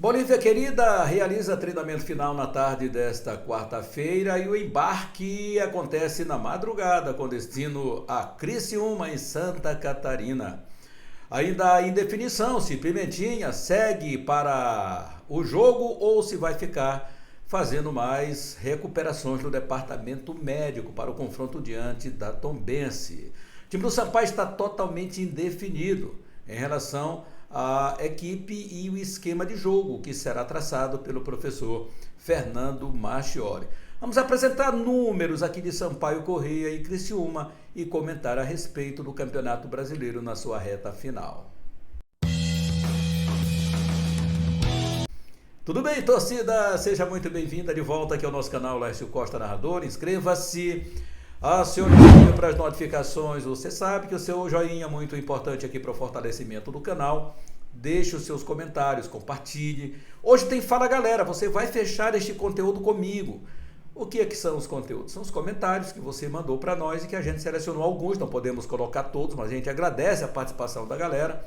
Bolívia querida realiza treinamento final na tarde desta quarta-feira e o embarque acontece na madrugada com destino a Criciúma, em Santa Catarina. Ainda em definição se Pimentinha segue para o jogo ou se vai ficar fazendo mais recuperações no departamento médico para o confronto diante da Tombense. O time do Sampaio está totalmente indefinido em relação à equipe e o esquema de jogo que será traçado pelo professor Fernando Marchiori. Vamos apresentar números aqui de Sampaio Corrêa e Criciúma e comentar a respeito do Campeonato Brasileiro na sua reta final. Tudo bem, torcida? Seja muito bem-vinda de volta aqui ao nosso canal Lécio Costa Narrador. Inscreva-se, acione o sininho para as notificações. Você sabe que o seu joinha é muito importante aqui para o fortalecimento do canal. Deixe os seus comentários, compartilhe. Hoje tem Fala Galera, você vai fechar este conteúdo comigo. O que é que são os conteúdos? São os comentários que você mandou para nós e que a gente selecionou alguns, não podemos colocar todos, mas a gente agradece a participação da galera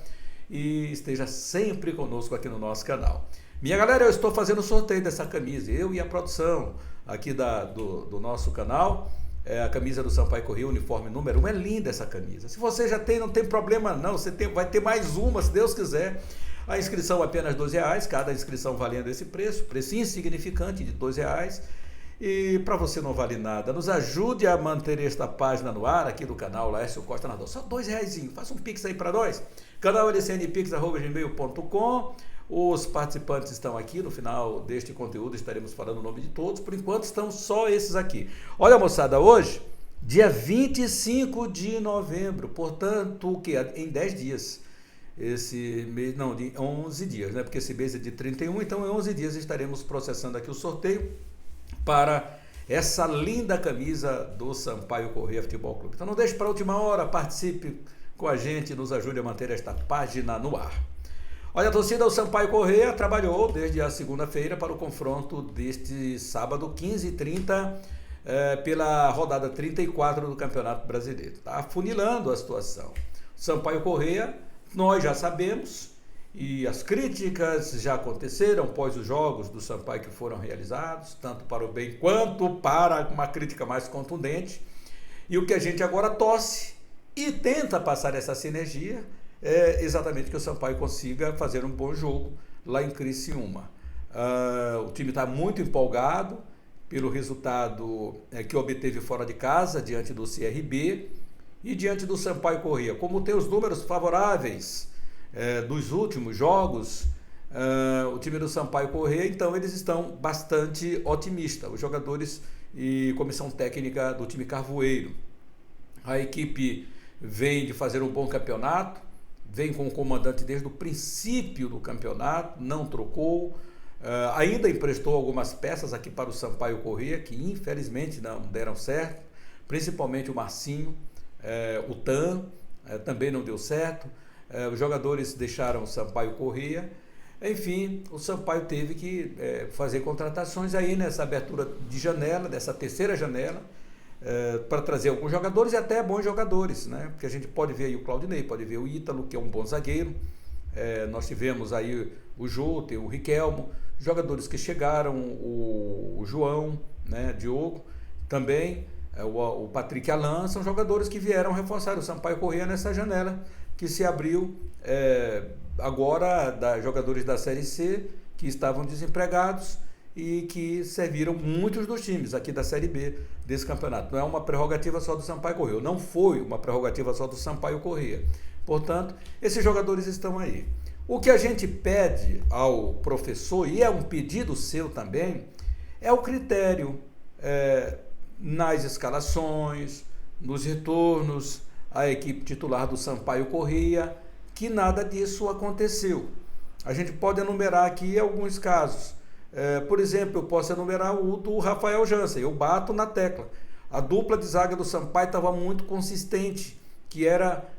e esteja sempre conosco aqui no nosso canal. Minha galera, eu estou fazendo o sorteio dessa camisa, eu e a produção aqui do nosso canal, a camisa do Sampaio Corrêa, uniforme número 1, é linda essa camisa. Se você já tem, não tem problema não, vai ter mais uma, se Deus quiser. A inscrição é apenas R$12, cada inscrição valendo esse preço insignificante de R$12. E para você não vale nada, nos ajude a manter esta página no ar aqui do canal Lécio Costa Narrador. Só R$2, faça um pix aí para nós. Canal lcnpix@gmail.com. Os participantes estão aqui, no final deste conteúdo estaremos falando o nome de todos. Por enquanto estão só esses aqui. Olha, moçada, hoje, dia 25 de novembro, portanto, o que? Em 10 dias. Esse mês, não, de 11 dias, né? Porque esse mês é de 31, então em 11 dias estaremos processando aqui o sorteio para essa linda camisa do Sampaio Corrêa Futebol Clube. Então não deixe para a última hora, participe com a gente, nos ajude a manter esta página no ar. Olha, a torcida do Sampaio Corrêa trabalhou desde a segunda-feira para o confronto deste sábado, 15h30, pela rodada 34 do Campeonato Brasileiro. Está afunilando a situação. Sampaio Corrêa, nós já sabemos, e as críticas já aconteceram após os jogos do Sampaio que foram realizados, tanto para o bem quanto para uma crítica mais contundente. E o que a gente agora torce e tenta passar essa sinergia é exatamente que o Sampaio consiga fazer um bom jogo lá em Criciúma. O time está muito empolgado pelo resultado que obteve fora de casa, diante do CRB e diante do Sampaio Corrêa. Como tem os números favoráveis dos últimos jogos, o time do Sampaio Corrêa, então eles estão bastante otimistas, os jogadores e comissão técnica do time Carvoeiro. A equipe vem de fazer um bom campeonato, vem com o comandante desde o princípio do campeonato, não trocou, ainda emprestou algumas peças aqui para o Sampaio Corrêa, que infelizmente não deram certo, principalmente o Marcinho, o Tan, também não deu certo. Os jogadores deixaram o Sampaio Corrêa. Enfim, o Sampaio teve que fazer contratações aí nessa abertura de janela, dessa terceira janela, para trazer alguns jogadores e até bons jogadores, né? Porque a gente pode ver aí o Claudinei, pode ver o Ítalo, que é um bom zagueiro. Nós tivemos aí o Júter, o Riquelmo, jogadores que chegaram, o João, né? Diogo, também o Patrick Alan, são jogadores que vieram reforçar o Sampaio Corrêa nessa janela que se abriu agora, jogadores da Série C que estavam desempregados e que serviram muitos dos times aqui da Série B desse campeonato. Não é uma prerrogativa só do Sampaio Corrêa, não foi uma prerrogativa só do Sampaio Corrêa. Portanto, esses jogadores estão aí. O que a gente pede ao professor, e é um pedido seu também, é o critério nas escalações, nos retornos à equipe titular do Sampaio Corrêa, que nada disso aconteceu. A gente pode enumerar aqui alguns casos. Por exemplo, eu posso enumerar o do Rafael Jansen. Eu bato na tecla. A dupla de zaga do Sampaio estava muito consistente, que era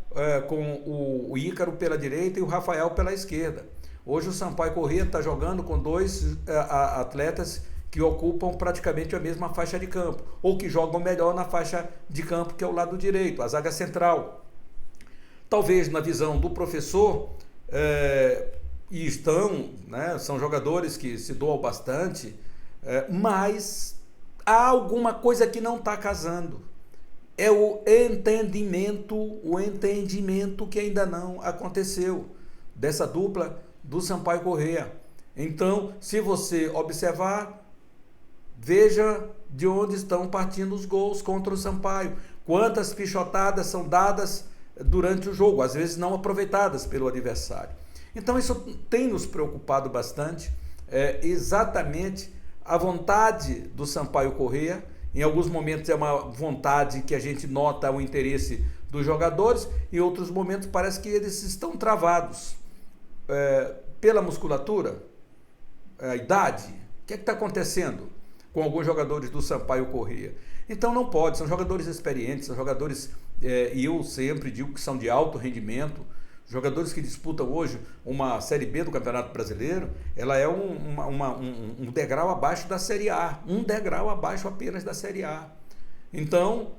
com o Ícaro pela direita e o Rafael pela esquerda. Hoje o Sampaio Corrêa está jogando com dois atletas que ocupam praticamente a mesma faixa de campo, ou que jogam melhor na faixa de campo, que é o lado direito, a zaga central. Talvez na visão do professor, e estão, né, são jogadores que se doam bastante, mas há alguma coisa que não está casando. É o entendimento que ainda não aconteceu dessa dupla do Sampaio Corrêa. Então, se você observar, veja de onde estão partindo os gols contra o Sampaio. Quantas pichotadas são dadas durante o jogo, às vezes não aproveitadas pelo adversário. Então isso tem nos preocupado bastante, exatamente a vontade do Sampaio Corrêa. Em alguns momentos é uma vontade que a gente nota o interesse dos jogadores, em outros momentos parece que eles estão travados pela musculatura, a idade. O que está acontecendo com alguns jogadores do Sampaio Corrêa? Então não pode, são jogadores experientes, são jogadores, e eu sempre digo que são de alto rendimento, jogadores que disputam hoje uma Série B do Campeonato Brasileiro, ela é um degrau abaixo da Série A, um degrau abaixo apenas da Série A. Então,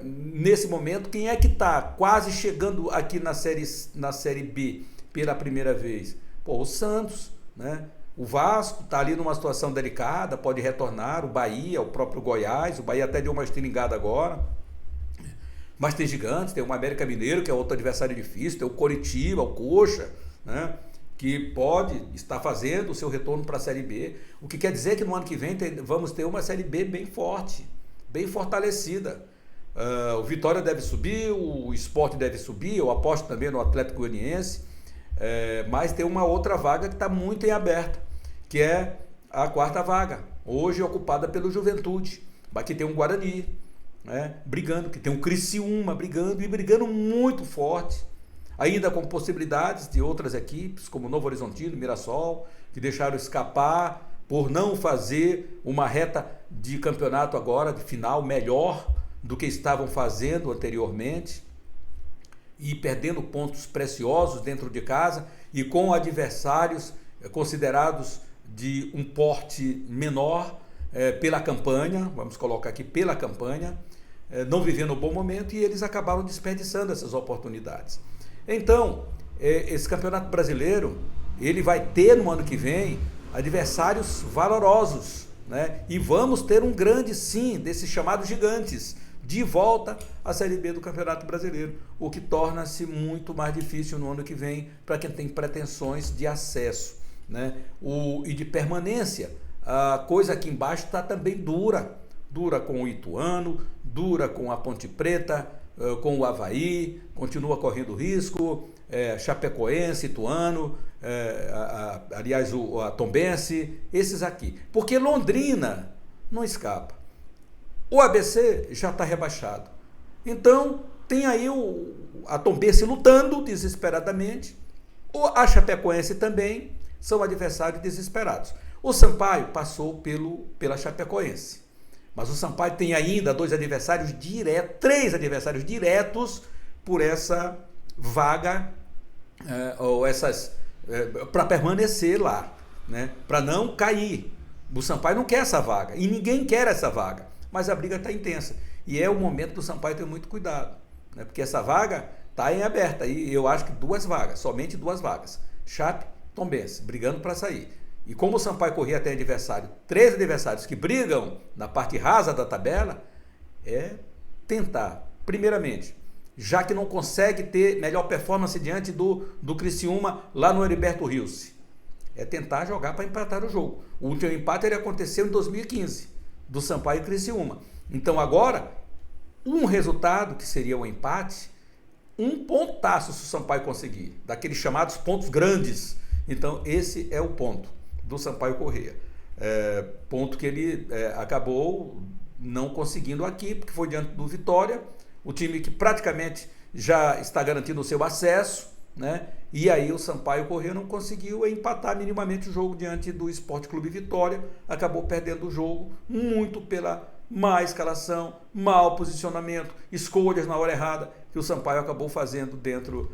nesse momento, quem é que está quase chegando aqui na série B pela primeira vez? Pô, o Santos, né? O Vasco está ali numa situação delicada, pode retornar, o Bahia, o próprio Goiás, o Bahia até deu uma estilingada agora, mas tem gigantes, tem o América Mineiro, que é outro adversário difícil, tem o Coritiba, o Coxa, né, que pode estar fazendo o seu retorno para a Série B, o que quer dizer que no ano que vem vamos ter uma Série B bem forte, bem fortalecida. O Vitória deve subir, o Sport deve subir, eu aposto também no Atlético Goianiense, mas tem uma outra vaga que está muito em aberta, que é a quarta vaga, hoje ocupada pelo Juventude. Aqui tem um Guarani, né, brigando, que tem um Criciúma brigando muito forte, ainda com possibilidades de outras equipes, como Novo Horizontino, Mirassol, que deixaram escapar por não fazer uma reta de campeonato agora, de final, melhor do que estavam fazendo anteriormente, e perdendo pontos preciosos dentro de casa e com adversários considerados de um porte menor pela campanha, vamos colocar aqui pela campanha, não vivendo um bom momento, e eles acabaram desperdiçando essas oportunidades. Então, esse Campeonato Brasileiro, ele vai ter no ano que vem adversários valorosos, né? E vamos ter um grande sim desses chamados gigantes de volta à Série B do Campeonato Brasileiro, o que torna-se muito mais difícil no ano que vem para quem tem pretensões de acesso, né? E de permanência. A coisa aqui embaixo está também dura com o Ituano, dura com a Ponte Preta, com o Avaí, continua correndo risco, Chapecoense, Ituano, aliás a Tombense, esses aqui, porque Londrina não escapa. O ABC já está rebaixado. Então, tem aí a Tombense lutando desesperadamente. A Chapecoense também são adversários desesperados. O Sampaio passou pela Chapecoense. Mas o Sampaio tem ainda três adversários diretos por essa vaga, para permanecer lá, né? Para não cair. O Sampaio não quer essa vaga e ninguém quer essa vaga. Mas a briga está intensa. E é o momento do Sampaio ter muito cuidado, né? Porque essa vaga está em aberta. E eu acho que somente duas vagas. Chape, Tombense, brigando para sair. E como o Sampaio Corrêa tem três adversários que brigam na parte rasa da tabela, tentar, primeiramente, já que não consegue ter melhor performance diante do Criciúma lá no Heriberto Rios, tentar jogar para empatar o jogo. O último empate aconteceu em 2015. Do Sampaio e Criciúma. Então agora, um resultado que seria um empate, um pontaço se o Sampaio conseguir, daqueles chamados pontos grandes. Então esse é o ponto do Sampaio Corrêa. Ponto que ele acabou não conseguindo aqui, porque foi diante do Vitória, o time que praticamente já está garantindo o seu acesso, né? E aí o Sampaio Corrêa não conseguiu empatar minimamente o jogo diante do Sport Clube Vitória, acabou perdendo o jogo muito pela má escalação, mau posicionamento, escolhas na hora errada que o Sampaio acabou fazendo dentro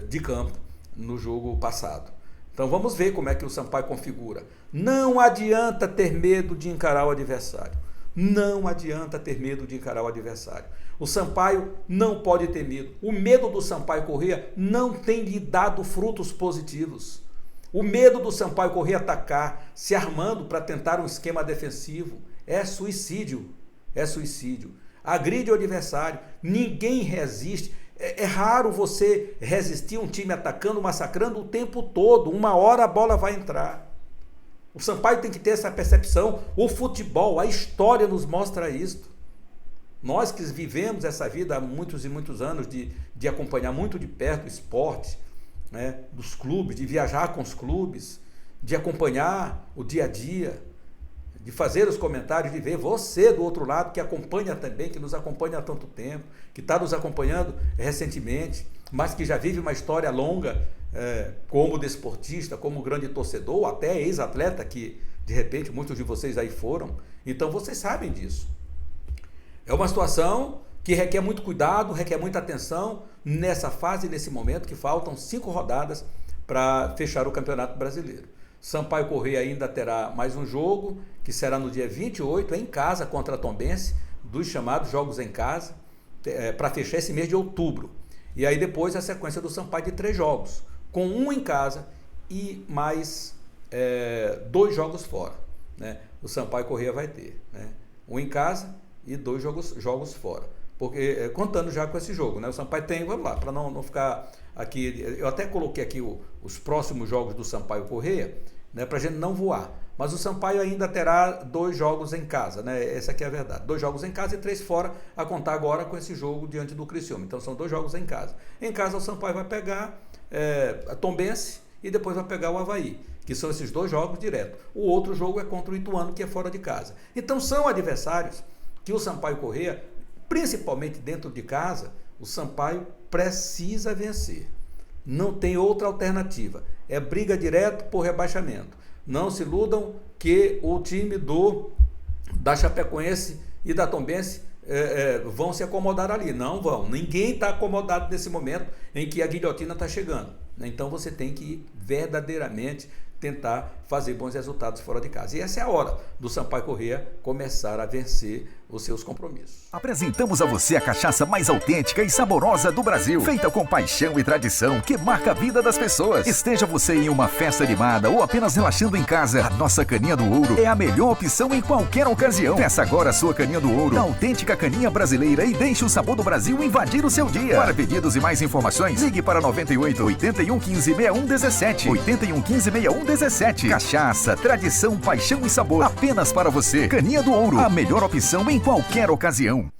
de campo no jogo passado. Então vamos ver como é que o Sampaio configura. Não adianta ter medo de encarar o adversário. Não adianta ter medo de encarar o adversário. O Sampaio não pode ter medo. O medo do Sampaio Corrêa não tem lhe dado frutos positivos. O medo do Sampaio Corrêa atacar, se armando para tentar um esquema defensivo, é suicídio. É suicídio. Agride o adversário, ninguém resiste. É raro você resistir um time atacando, massacrando o tempo todo. Uma hora a bola vai entrar. O Sampaio tem que ter essa percepção. O futebol, a história nos mostra isso. Nós que vivemos essa vida há muitos e muitos anos de acompanhar muito de perto o esporte, né, dos clubes, de viajar com os clubes, de acompanhar o dia a dia, de fazer os comentários, de ver você do outro lado que acompanha também, que nos acompanha há tanto tempo, que está nos acompanhando recentemente, mas que já vive uma história longa como desportista, como grande torcedor, ou até ex-atleta, que de repente muitos de vocês aí foram. Então vocês sabem disso. É uma situação que requer muito cuidado, requer muita atenção nessa fase, nesse momento, que faltam 5 rodadas para fechar o Campeonato Brasileiro. Sampaio Corrêa ainda terá mais um jogo, que será no dia 28, em casa, contra a Tombense, dos chamados jogos em casa, para fechar esse mês de outubro. E aí depois a sequência do Sampaio de 3 jogos, com um em casa e mais 2 jogos fora, né? O Sampaio Corrêa vai ter, né? Um em casa e 2 jogos fora. Porque contando já com esse jogo, né? O Sampaio tem, vamos lá, para não ficar aqui, eu até coloquei aqui os próximos jogos do Sampaio Corrêa, né, para a gente não voar. Mas o Sampaio ainda terá 2 jogos em casa, né? Essa aqui é a verdade. 2 jogos em casa e 3 fora, a contar agora com esse jogo diante do Criciúma. Então são 2 jogos em casa. Em casa o Sampaio vai pegar a Tombense e depois vai pegar o Avaí, que são esses 2 jogos direto. O outro jogo é contra o Ituano, que é fora de casa. Então são adversários que o Sampaio Corrêa, principalmente dentro de casa, o Sampaio precisa vencer. Não tem outra alternativa. É briga direto por rebaixamento. Não se iludam que o time da Chapecoense e da Tombense vão se acomodar ali. Não vão. Ninguém está acomodado nesse momento em que a guilhotina está chegando. Então você tem que verdadeiramente tentar fazer bons resultados fora de casa. E essa é a hora do Sampaio Corrêa começar a vencer os seus compromissos. Apresentamos a você a cachaça mais autêntica e saborosa do Brasil, feita com paixão e tradição, que marca a vida das pessoas. Esteja você em uma festa animada ou apenas relaxando em casa, a nossa caninha do ouro é a melhor opção em qualquer ocasião. Peça agora a sua caninha do ouro, a autêntica caninha brasileira, e deixe o sabor do Brasil invadir o seu dia. Para pedidos e mais informações, ligue para 98 81 15 61 17, 81 15 61 17. Cachaça, tradição, paixão e sabor, apenas para você. Caninha do Ouro, a melhor opção em qualquer ocasião.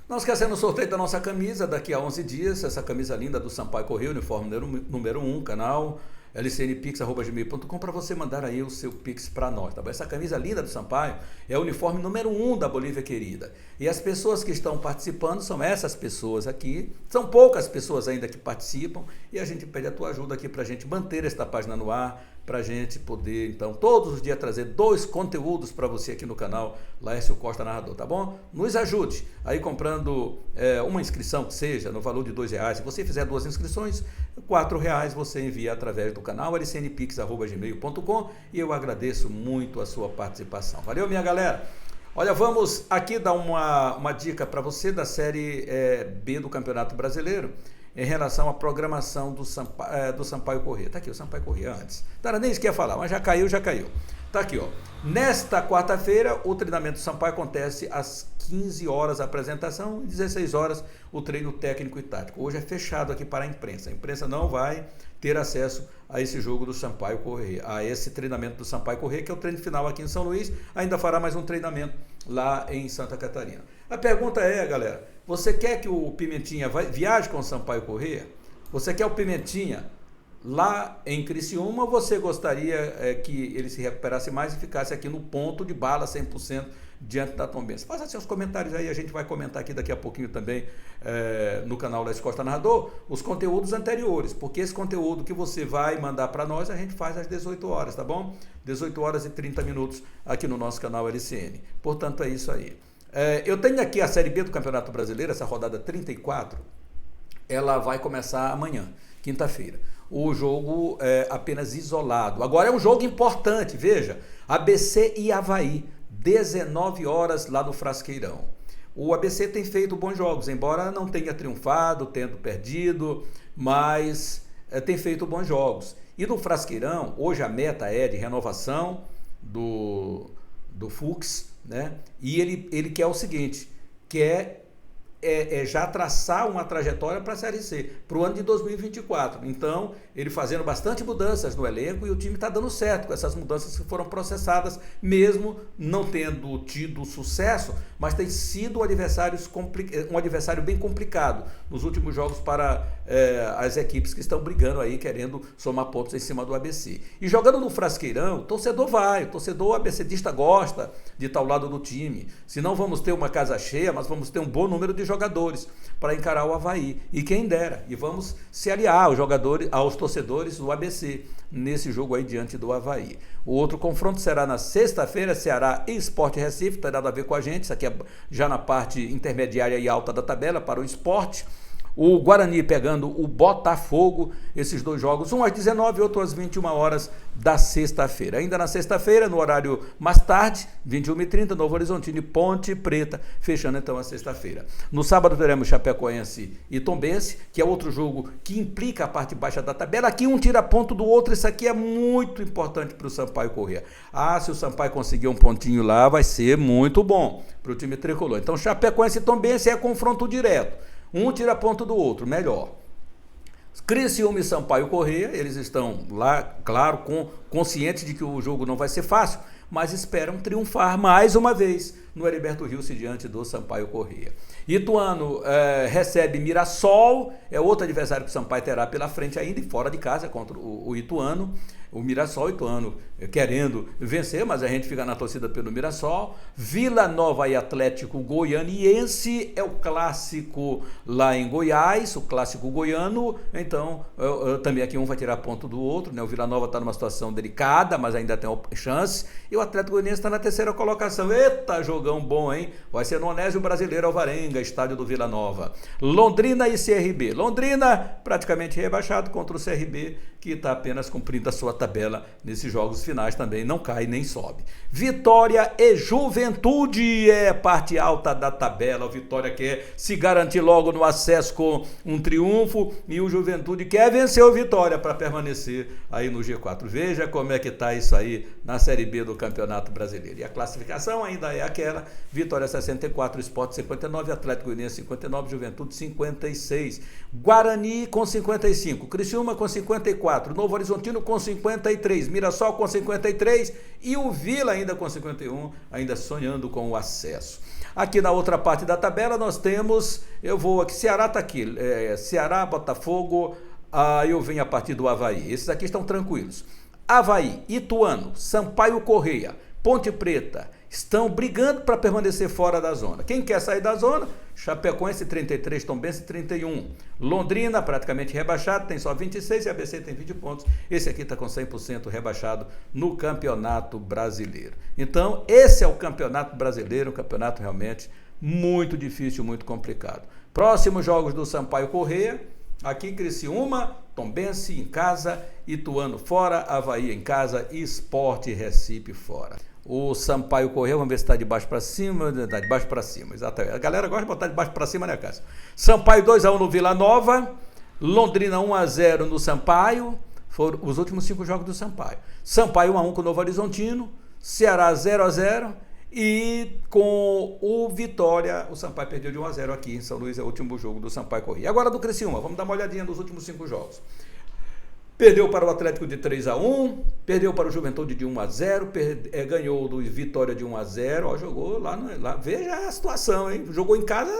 Não esquecendo o sorteio da nossa camisa daqui a 11 dias, essa camisa linda do Sampaio Corrêa, uniforme número 1, canal lcnpix@gmail.com, para você mandar aí o seu pix para nós, tá bom? Essa camisa linda do Sampaio é o uniforme número 1 da Bolívia querida. E as pessoas que estão participando são essas pessoas aqui. São poucas pessoas ainda que participam e a gente pede a tua ajuda aqui para a gente manter esta página no ar, para a gente poder, então, todos os dias trazer 2 conteúdos para você aqui no canal Laércio Costa Narrador, tá bom? Nos ajude aí comprando uma inscrição que seja no valor de R$2. Se você fizer 2 inscrições, R$4 você envia através do canal lcnpix@gmail.com, e eu agradeço muito a sua participação. Valeu, minha galera! Olha, vamos aqui dar uma dica para você da Série B do Campeonato Brasileiro, em relação à programação do Sampaio Corrêa. Está aqui o Sampaio Corrêa antes. Não era nem isso que ia falar, mas já caiu. Está aqui, ó. Nesta quarta-feira, o treinamento do Sampaio acontece às 15 horas a apresentação e 16 horas o treino técnico e tático. Hoje é fechado aqui para a imprensa. A imprensa não vai ter acesso a esse jogo do Sampaio Corrêa, a esse treinamento do Sampaio Corrêa, que é o treino final aqui em São Luís. Ainda fará mais um treinamento lá em Santa Catarina. A pergunta é, galera, você quer que o Pimentinha viaje com o Sampaio Corrêa? Você quer o Pimentinha lá em Criciúma, ou você gostaria que ele se recuperasse mais e ficasse aqui no ponto de bala 100% diante da Tombense? Faça seus comentários aí, a gente vai comentar aqui daqui a pouquinho também no canal Laércio Costa Narrador, os conteúdos anteriores, porque esse conteúdo que você vai mandar para nós, a gente faz às 18 horas, tá bom? 18 horas e 30 minutos aqui no nosso canal LCN. Portanto, é isso aí. Eu tenho aqui a Série B do Campeonato Brasileiro, essa rodada 34, ela vai começar amanhã, quinta-feira. O jogo é apenas isolado. Agora é um jogo importante, veja, ABC e Avaí, 19 horas lá no Frasqueirão. O ABC tem feito bons jogos, embora não tenha triunfado, tendo perdido, mas tem feito bons jogos. E no Frasqueirão, hoje a meta é de renovação do Fux, né? E ele quer o seguinte, quer já traçar uma trajetória para a Série C, para o ano de 2024. Então, ele fazendo bastante mudanças no elenco e o time está dando certo com essas mudanças que foram processadas, mesmo não tendo tido sucesso, mas tem sido um adversário bem complicado nos últimos jogos para as equipes que estão brigando aí, querendo somar pontos em cima do ABC. E jogando no Frasqueirão, o torcedor ABCdista gosta de estar ao lado do time. Se não vamos ter uma casa cheia, mas vamos ter um bom número de jogadores para encarar o Avaí. E quem dera. E vamos se aliar aos torcedores do ABC nesse jogo aí diante do Avaí. O outro confronto será na sexta-feira, Ceará e Sport Recife, tem nada a ver com a gente, isso aqui é já na parte intermediária e alta da tabela para o esporte. O Guarani pegando o Botafogo, esses dois jogos, um às 19 e outro às 21 horas da sexta-feira. Ainda na sexta-feira, no horário mais tarde, 21h30, Novo Horizontino e Ponte Preta, fechando então a sexta-feira. No sábado teremos Chapecoense e Tombense, que é outro jogo que implica a parte baixa da tabela. Aqui um tira ponto do outro, isso aqui é muito importante para o Sampaio Corrêa. Se o Sampaio conseguir um pontinho lá, vai ser muito bom para o time tricolor. Então Chapecoense e Tombense é confronto direto. Um tira ponto do outro, melhor. Criciúma e Sampaio Corrêa, eles estão lá, claro, conscientes de que o jogo não vai ser fácil, mas esperam triunfar mais uma vez no Heriberto Rios diante do Sampaio Corrêa. Ituano recebe Mirassol, é outro adversário que o Sampaio terá pela frente ainda, e fora de casa contra o Ituano. O Mirassol, Ituano querendo vencer, mas a gente fica na torcida pelo Mirassol. Vila Nova e Atlético Goianiense é o clássico lá em Goiás, o clássico goiano. Então, também aqui um vai tirar ponto do outro, né? O Vila Nova está numa situação delicada, mas ainda tem chance. E o Atlético Goianiense está na terceira colocação. Eita, jogão bom, hein? Vai ser no Onésio Brasileiro Alvarenga, estádio do Vila Nova. Londrina e CRB. Londrina praticamente rebaixado contra o CRB, que está apenas cumprindo a sua tabela nesses jogos finais, também não cai nem sobe. Vitória e Juventude é parte alta da tabela. O Vitória quer se garantir logo no acesso com um triunfo e o Juventude quer vencer o Vitória para permanecer aí no G4. Veja como é que está isso aí na Série B do Campeonato Brasileiro. E a classificação ainda é aquela: Vitória 64, Sport 59, Atlético Goianiense 59, Juventude 56, Guarani com 55, Criciúma com 54, Novo Horizontino com 53, Mirassol com 53 e o Vila ainda com 51, ainda sonhando com o acesso. Aqui na outra parte da tabela nós temos, Ceará está aqui, Ceará, Botafogo, eu venho a partir do Avaí. Esses aqui estão tranquilos. Avaí, Ituano, Sampaio Corrêa, Ponte Preta estão brigando para permanecer fora da zona. Quem quer sair da zona? Chapecoense 33, Tombense 31. Londrina praticamente rebaixado, tem só 26 e ABC tem 20 pontos. Esse aqui está com 100% rebaixado no Campeonato Brasileiro. Então, esse é o Campeonato Brasileiro, um campeonato realmente muito difícil, muito complicado. Próximos jogos do Sampaio Corrêa, aqui Criciúma, Tombense em casa, Ituano fora, Avaí em casa e Sport Recife fora. O Sampaio Corrêa, vamos ver se está de baixo para cima, está de baixo para cima, exatamente. A galera gosta de botar de baixo para cima, né, Cássio? Sampaio 2-1 no Vila Nova, Londrina 1-0 no Sampaio, foram os últimos 5 jogos do Sampaio. Sampaio 1-1 com o Novo Horizontino, Ceará 0-0 e com o Vitória, o Sampaio perdeu de 1-0 aqui em São Luís, é o último jogo do Sampaio Corrêa. E agora do Criciúma, vamos dar uma olhadinha nos últimos 5 jogos. Perdeu para o Atlético de 3-1, perdeu para o Juventude de 1-0, ganhou do Vitória de 1-0, jogou lá, veja a situação, hein? Jogou em casa,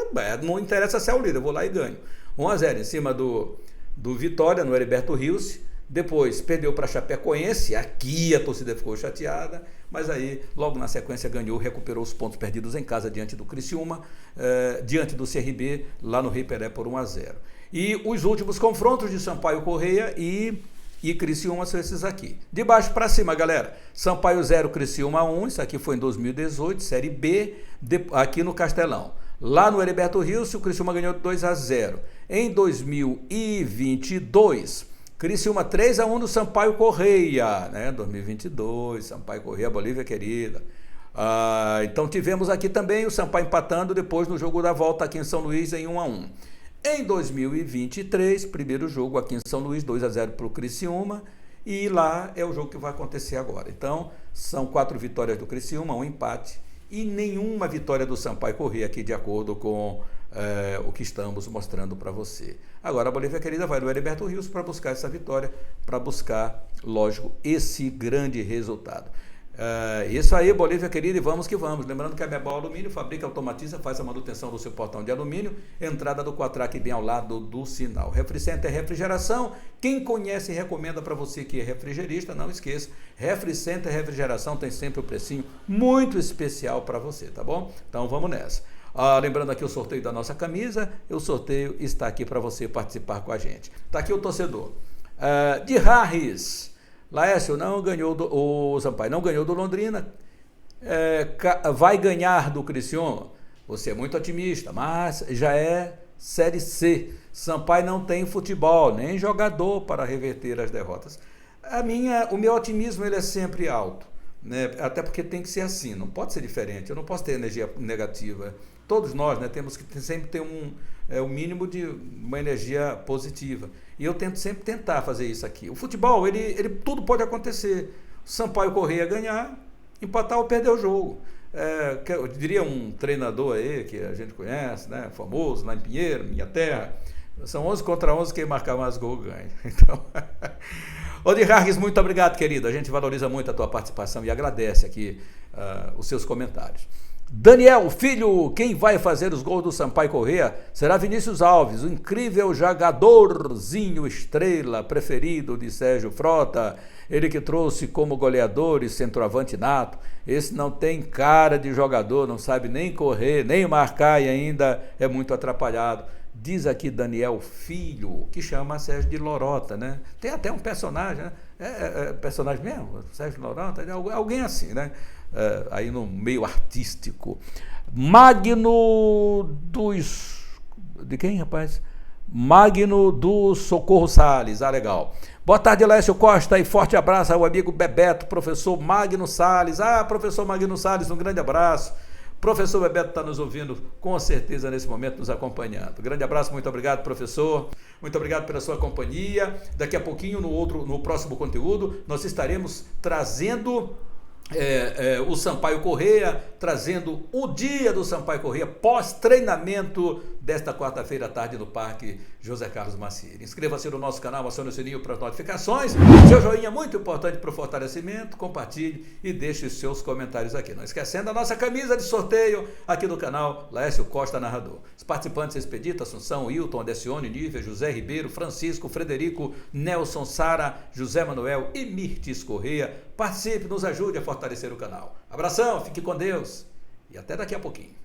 não interessa se é o líder, eu vou lá e ganho. 1-0 em cima do Vitória, no Heriberto Rios. Depois perdeu para Chapecoense, aqui a torcida ficou chateada, mas aí logo na sequência ganhou, recuperou os pontos perdidos em casa diante do Criciúma, diante do CRB, lá no Rei Pelé por 1-0. E os últimos confrontos de Sampaio Corrêa e Criciúma são esses aqui. De baixo para cima, galera. Sampaio 0, Criciúma 1, isso aqui foi em 2018, Série B, aqui no Castelão. Lá no Heriberto Rios, o Criciúma ganhou 2-0. Em 2022, Criciúma 3-1 no Sampaio Corrêa, né? 2022, Sampaio Corrêa, Bolívia querida. Então tivemos aqui também o Sampaio empatando depois no jogo da volta aqui em São Luís em 1-1. Em 2023, primeiro jogo aqui em São Luís, 2-0 para o Criciúma. e lá é o jogo que vai acontecer agora. Então, são 4 vitórias do Criciúma, 1 empate e nenhuma vitória do Sampaio Corrêa aqui, de acordo com o que estamos mostrando para você. Agora a Bolívia Querida vai no Heriberto Rios para buscar essa vitória, para buscar, lógico, esse grande resultado. Isso aí, Bolívia Querida, e vamos que vamos. Lembrando que a Mebol Alumínio fabrica, automatiza, faz a manutenção do seu portão de alumínio, entrada do Quatrac bem ao lado do sinal. Refricenter é refrigeração. Quem conhece recomenda para você que é refrigerista, não esqueça, Refricenter Refrigeração tem sempre um precinho muito especial para você, tá bom? Então vamos nessa. Lembrando aqui o sorteio da nossa camisa, o sorteio está aqui para você participar com a gente. Está aqui o torcedor. De Harris, Laércio não ganhou o Sampaio não ganhou do Londrina, vai ganhar do Criciúma. Você é muito otimista, mas já é Série C. Sampaio não tem futebol, nem jogador para reverter as derrotas. O meu otimismo ele é sempre alto, né? Até porque tem que ser assim, não pode ser diferente. Eu não posso ter energia negativa. Todos nós, né, temos que sempre ter o mínimo de uma energia positiva. E eu tento sempre tentar fazer isso aqui. O futebol, ele tudo pode acontecer. Sampaio Corrêa ganhar, empatar ou perder o jogo. Eu diria um treinador aí que a gente conhece, né, famoso, lá em Pinheiro, minha terra. São 11 contra 11, quem marcar mais gol ganha. Então, Odir Harris, muito obrigado, querido. A gente valoriza muito a tua participação e agradece aqui os seus comentários. Daniel, filho, quem vai fazer os gols do Sampaio Corrêa será Vinícius Alves, o incrível jogadorzinho estrela preferido de Sérgio Frota, ele que trouxe como goleador e centroavante nato. Esse não tem cara de jogador, não sabe nem correr, nem marcar e ainda é muito atrapalhado. Diz aqui Daniel Filho, que chama Sérgio de Lorota, né? Tem até um personagem, né? Personagem mesmo, Sérgio Lorota, alguém assim, né? Aí no meio artístico. Magno dos... De quem, rapaz? Magno do Socorro Salles, legal. Boa tarde, Lécio Costa, e forte abraço ao amigo Bebeto, professor Magno Salles. Professor Magno Salles, um grande abraço. Professor Bebeto está nos ouvindo, com certeza, nesse momento, nos acompanhando. Grande abraço, muito obrigado, professor. Muito obrigado pela sua companhia. Daqui a pouquinho, no próximo conteúdo, nós estaremos trazendo o Sampaio Corrêa, trazendo o dia do Sampaio Corrêa, pós-treinamento desta quarta-feira à tarde no Parque José Carlos Maciel. Inscreva-se no nosso canal, acione o sininho para as notificações. Seu joinha é muito importante para o fortalecimento. Compartilhe e deixe os seus comentários aqui. Não esquecendo a nossa camisa de sorteio aqui do canal Lécio Costa Narrador. Os participantes: Expedito, Assunção, Hilton, Adecione, Nívia, José Ribeiro, Francisco, Frederico, Nelson, Sara, José Manuel e Mirtes Corrêa. Participe, nos ajude a fortalecer o canal. Abração, fique com Deus e até daqui a pouquinho.